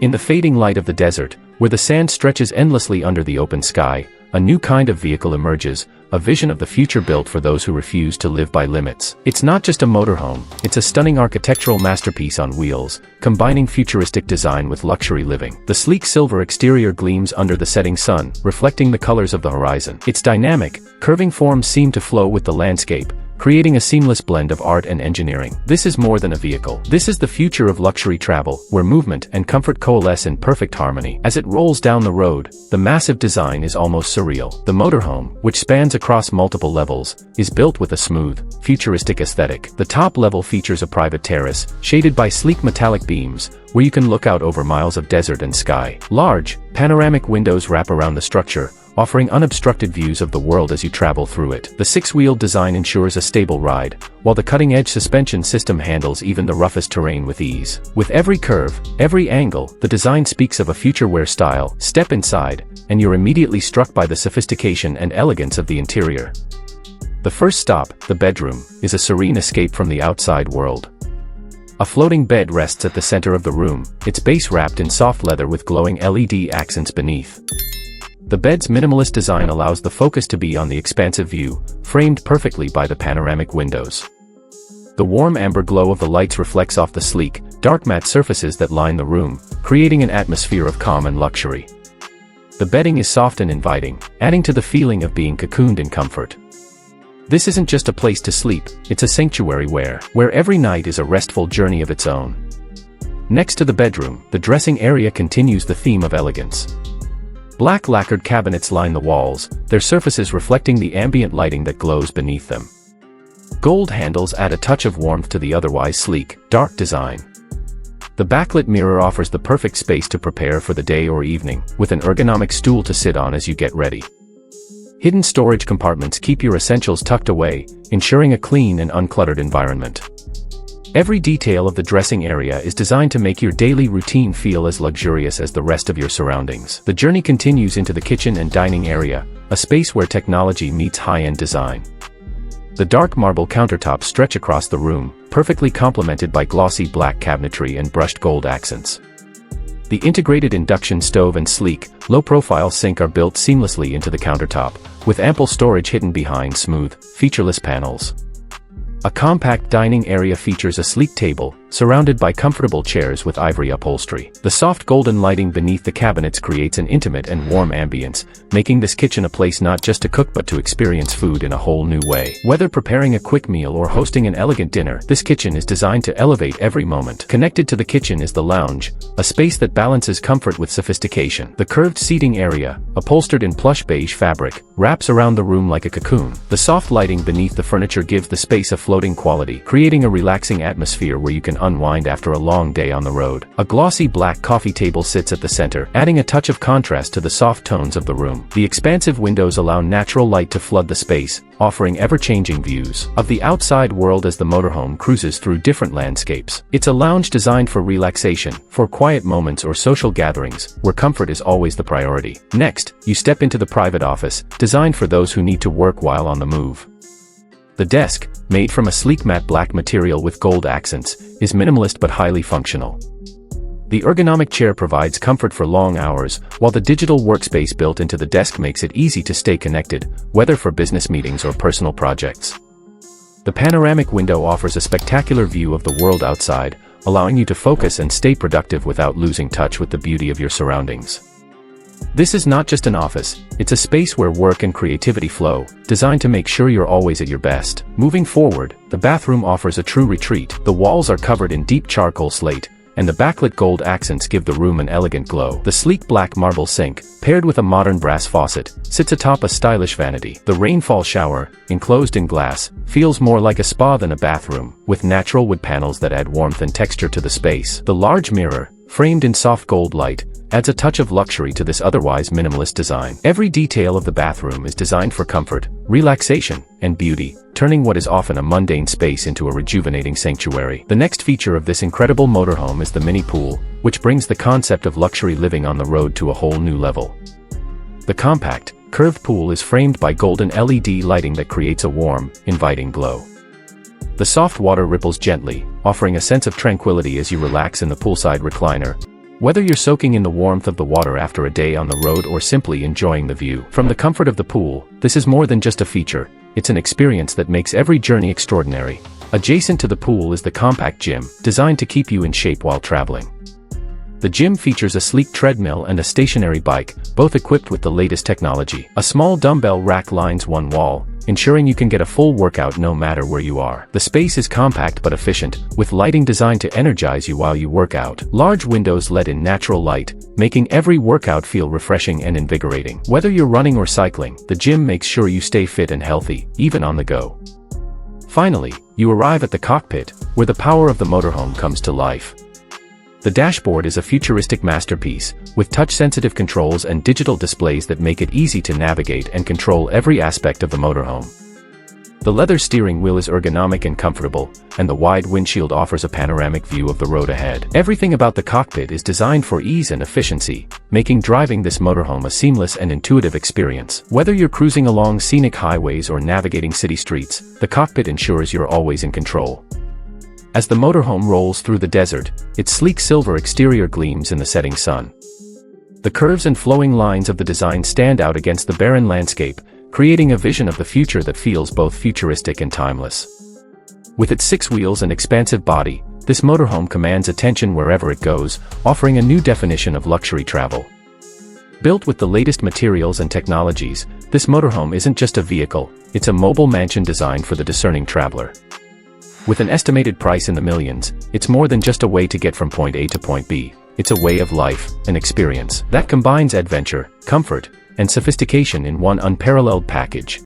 In the fading light of the desert, where the sand stretches endlessly under the open sky, a new kind of vehicle emerges, a vision of the future built for those who refuse to live by limits. It's not just a motorhome, it's a stunning architectural masterpiece on wheels, combining futuristic design with luxury living. The sleek silver exterior gleams under the setting sun, reflecting the colors of the horizon. Its dynamic, curving forms seem to flow with the landscape, creating a seamless blend of art and engineering. This is more than a vehicle. This is the future of luxury travel, where movement and comfort coalesce in perfect harmony. As it rolls down the road, the massive design is almost surreal. The motorhome, which spans across multiple levels, is built with a smooth, futuristic aesthetic. The top level features a private terrace, shaded by sleek metallic beams, where you can look out over miles of desert and sky. Large, panoramic windows wrap around the structure, offering unobstructed views of the world as you travel through it. The six-wheel design ensures a stable ride, while the cutting-edge suspension system handles even the roughest terrain with ease. With every curve, every angle, the design speaks of a future-wear style. Step inside, and you're immediately struck by the sophistication and elegance of the interior. The first stop, the bedroom, is a serene escape from the outside world. A floating bed rests at the center of the room, its base wrapped in soft leather with glowing LED accents beneath. The bed's minimalist design allows the focus to be on the expansive view, framed perfectly by the panoramic windows. The warm amber glow of the lights reflects off the sleek, dark matte surfaces that line the room, creating an atmosphere of calm and luxury. The bedding is soft and inviting, adding to the feeling of being cocooned in comfort. This isn't just a place to sleep, it's a sanctuary where every night is a restful journey of its own. Next to the bedroom, the dressing area continues the theme of elegance. Black lacquered cabinets line the walls, their surfaces reflecting the ambient lighting that glows beneath them. Gold handles add a touch of warmth to the otherwise sleek, dark design. The backlit mirror offers the perfect space to prepare for the day or evening, with an ergonomic stool to sit on as you get ready. Hidden storage compartments keep your essentials tucked away, ensuring a clean and uncluttered environment. Every detail of the dressing area is designed to make your daily routine feel as luxurious as the rest of your surroundings. The journey continues into the kitchen and dining area, a space where technology meets high-end design. The dark marble countertops stretch across the room, perfectly complemented by glossy black cabinetry and brushed gold accents. The integrated induction stove and sleek, low-profile sink are built seamlessly into the countertop, with ample storage hidden behind smooth, featureless panels. A compact dining area features a sleek table, surrounded by comfortable chairs with ivory upholstery. The soft golden lighting beneath the cabinets creates an intimate and warm ambience, making this kitchen a place not just to cook but to experience food in a whole new way. Whether preparing a quick meal or hosting an elegant dinner, this kitchen is designed to elevate every moment. Connected to the kitchen is the lounge, a space that balances comfort with sophistication. The curved seating area, upholstered in plush beige fabric, wraps around the room like a cocoon. The soft lighting beneath the furniture gives the space a floating quality, creating a relaxing atmosphere where you can unwind after a long day on the road. A glossy black coffee table sits at the center, adding a touch of contrast to the soft tones of the room. The expansive windows allow natural light to flood the space, offering ever-changing views of the outside world as the motorhome cruises through different landscapes. It's a lounge designed for relaxation, for quiet moments or social gatherings, where comfort is always the priority. Next, you step into the private office, designed for those who need to work while on the move. The desk, made from a sleek matte black material with gold accents, is minimalist but highly functional. The ergonomic chair provides comfort for long hours, while the digital workspace built into the desk makes it easy to stay connected, whether for business meetings or personal projects. The panoramic window offers a spectacular view of the world outside, allowing you to focus and stay productive without losing touch with the beauty of your surroundings. This is not just an office, it's a space where work and creativity flow, designed to make sure you're always at your best. Moving forward, the bathroom offers a true retreat. The walls are covered in deep charcoal slate, and the backlit gold accents give the room an elegant glow. The sleek black marble sink, paired with a modern brass faucet, sits atop a stylish vanity. The rainfall shower, enclosed in glass, feels more like a spa than a bathroom, with natural wood panels that add warmth and texture to the space. The large mirror, framed in soft gold light, adds a touch of luxury to this otherwise minimalist design. Every detail of the bathroom is designed for comfort, relaxation, and beauty, turning what is often a mundane space into a rejuvenating sanctuary. The next feature of this incredible motorhome is the mini pool, which brings the concept of luxury living on the road to a whole new level. The compact, curved pool is framed by golden LED lighting that creates a warm, inviting glow. The soft water ripples gently, offering a sense of tranquility as you relax in the poolside recliner, Whether you're soaking in the warmth of the water after a day on the road or simply enjoying the view from the comfort of the pool, this is more than just a feature, it's an experience that makes every journey extraordinary. Adjacent to the pool is the compact gym, designed to keep you in shape while traveling. The gym features a sleek treadmill and a stationary bike, both equipped with the latest technology. A small dumbbell rack lines one wall, ensuring you can get a full workout no matter where you are. The space is compact but efficient, with lighting designed to energize you while you work out. Large windows let in natural light, making every workout feel refreshing and invigorating. Whether you're running or cycling, the gym makes sure you stay fit and healthy, even on the go. Finally, you arrive at the cockpit, where the power of the motorhome comes to life. The dashboard is a futuristic masterpiece, with touch-sensitive controls and digital displays that make it easy to navigate and control every aspect of the motorhome. The leather steering wheel is ergonomic and comfortable, and the wide windshield offers a panoramic view of the road ahead. Everything about the cockpit is designed for ease and efficiency, making driving this motorhome a seamless and intuitive experience. Whether you're cruising along scenic highways or navigating city streets, the cockpit ensures you're always in control. As the motorhome rolls through the desert, its sleek silver exterior gleams in the setting sun. The curves and flowing lines of the design stand out against the barren landscape, creating a vision of the future that feels both futuristic and timeless. With its 6 wheels and expansive body, this motorhome commands attention wherever it goes, offering a new definition of luxury travel. Built with the latest materials and technologies, this motorhome isn't just a vehicle, it's a mobile mansion designed for the discerning traveler. With an estimated price in the millions, it's more than just a way to get from point A to point B. It's a way of life, an experience that combines adventure, comfort, and sophistication in one unparalleled package.